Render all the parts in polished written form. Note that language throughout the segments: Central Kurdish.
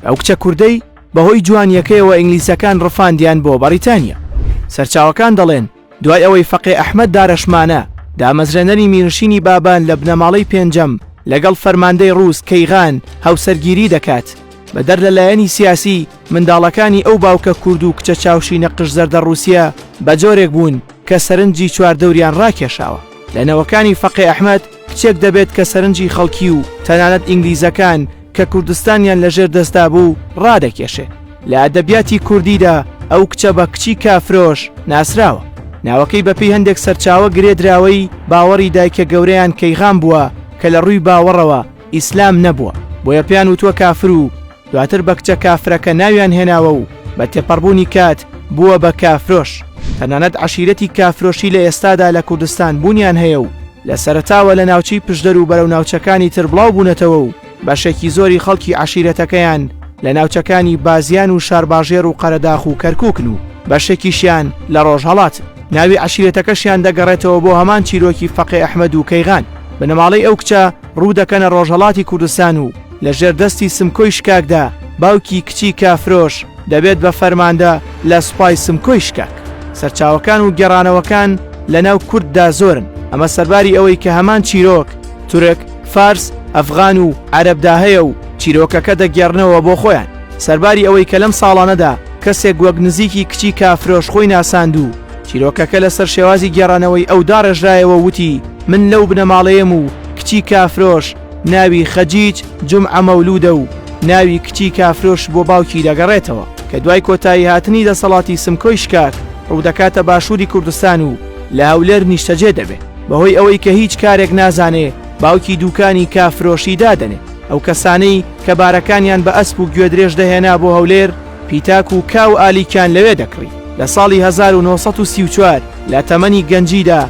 ئەو کچە کوردەی بەهۆی جوانیەکەیەوە ئینگلیزەکان ڕفاندیان بۆ بەریتانیا. سەرچاوەکان دەڵێن دوای ئەوەی فەقێ ئەحمەد دارەشمانە دامەزرێنەری میرنشینی بابان لە بنەماڵەی پێنجەم لەگەڵ فەرماندەی ڕووس کەیغان هەوسەرگیری دەکات بەدەر لەلایەنی سیاسی منداڵەکانی ئەو باوکە کورد و کچە چاوشی نەقش زەردە رووسیا بە جۆرێک بوون کە سەرنجی چواردەوریان ڕاکێشاوە. لە نەوەکانی فەقێ ئەحمەد کچێک دەبێت کە سەرنجی خەڵکی و تەنانەت ئینگلیزەکان کە کوردستانیان لەژێر دەستا بوو ڕادەکێشێ. لە ئەدەبیاتی کوردیدا ئەو کچە بە کچی کافرۆش ناسراوە. ناوەکەی بەپێی هەندێک سەرچاوە گرێدراوەی باوەڕی دایکە گەورەیان کەیغان بووە کە لە ڕووی باوەڕەوە ئیسلام نەبووە، بۆیە پیان وتووە کافر و دواتر بە کچە کافرەکە ناویان هێناوە و بە تێپەڕبوونی کات بووە بە کافرۆش. تەنانەت عەشیرەتی کافرۆشی لە ئێستادا لە کوردستان بوونیان هەیە و لە سەرەتاوە لە ناوچەی پشدەر و بەرەو ناوچەکانی تر بڵاو بوونەتەوە و بەشێکی زۆری خەڵکی عەشیرەتەکەیان لە ناوچەکانی بازیان و شارباژێر و قەرەداخ و کەرکووکن و بەشێکیشیان لە ڕۆژهەڵات. ناوی عەشیرەتەکەشیان دەگەڕێتەوە بۆ هەمان چیرۆکی فەقێ ئەحمەد و کەیغان. بنەماڵەی ئەو کچە ڕوو دەکەنە ڕۆژهەڵاتی کوردستان و لە ژێردەستی سمکۆی شکاکدا باوکی کچی کافرۆش دەبێت بە فەرماندە لە سوپای سمکۆی شکاک. سەرچاوەکان و گێڕانەوەکان لە ناو کورددا زۆرن، ئەمە سەرباری ئەوەی کە هەمان چیرۆک تورک، فارس، ئەفغان و عەرەبدا هەیە و چیرۆکەکە دەگێڕنەوە بۆ خۆیان. سەرباری ئەوەی کە لەم ساڵانەدا کەسێک وەک نزیکی کچی کافرۆش خۆی ناساند و چیرۆکەکە لەسەر شێوازی گێڕانەوەی ئەو داڕێژرایەوە وتی من لەو بنەماڵەیەم و کچی کافرۆش ناوی خەجیج جومعە مەولودە و ناوی کچی کافرۆش بۆ باوکی دەگەڕێتەوە کە دوای کۆتایی هاتنی دەسەڵاتی سمکۆی شکاک ڕوودەکاتە باشووری کوردستان و لە هەولێر نیشتەجێ دەبێت. بەهۆی ئەوەی کە هیچ کارێک نازانێ باوکی دوکانی کافرۆشی دادەنێ. ئەو کەسانەی کە بارەکانیان بە ئەسپ و گوێدرێژ دەهێنا بۆ هەولێر پیتاک و کاو ئالیکیان لەوێ دەکڕی. لە ساڵی 1934 لە تەمەنی گەنجیدا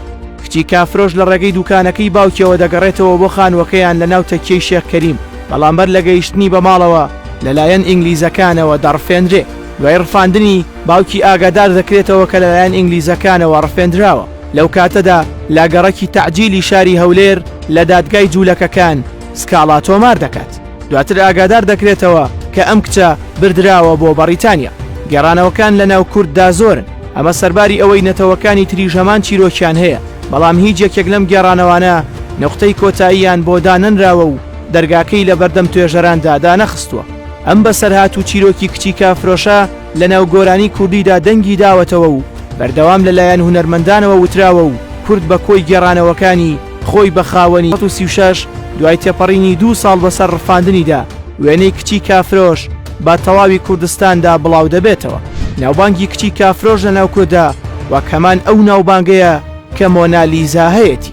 کچی کافرۆش لە ڕێگەی دوکانەکەی باوکیەوە دەگەڕێتەوە بۆ خانوەکەیان لە ناو تەکیەی شێخ کەریم، بەڵامبەر لە گەیشتنی بە ماڵەوە لەلایەن ئینگلیزەکانەوە دەڕفێنرێ. دوای ڕفاندنی باوکی ئاگادار دەکرێتەوە کە لەلایەن ئینگلیزەکانەوە ڕفێنراوە. لەو کاتەدا لاگەڕەکی تەعجیلی شاری هەولێر لە دادگای جوولەکەکان سکاڵا تۆمار دەکات. دواتر ئاگادار دەکرێتەوە کە ئەم کچە بردراوە بۆ بەریتانیا. گێڕانەوەکان لە ناو کورددا زۆرن، ئەمە سەرباری ئەوەی نەتەوەکانی تریژ هەمان چیرۆکیان هەیە، بەڵام هیچ یەکێک لەم گێڕانەوانە نقطەی کۆتاییان بۆ دانەنراوە و دەرگاکەی لە بەردەم توێژەراندا دانەخستووە. ئەم بەسەرهات و چیرۆکی کچی کافرۆشە لە ناو گۆرانی کوردیدا دەنگی داوەتەوە و بەردەوام لەلایەن هونەرمەندانەوە وتراوە و کورد بە کۆی گێڕانەوەکانی خۆی بە خاوەنی 36 دوای تێپەڕینی 2 ساڵ بەسەر ڕفاندنیدا وێنەی کچی کافرۆش با تەواوی کوردستاندا بڵاو دەبێتەوە. ناوبانگی کچی کافرۆش لە ناو کووردا وەک هەمان ئەو ناوبانگەیە کە مۆنالیزا هەیەی.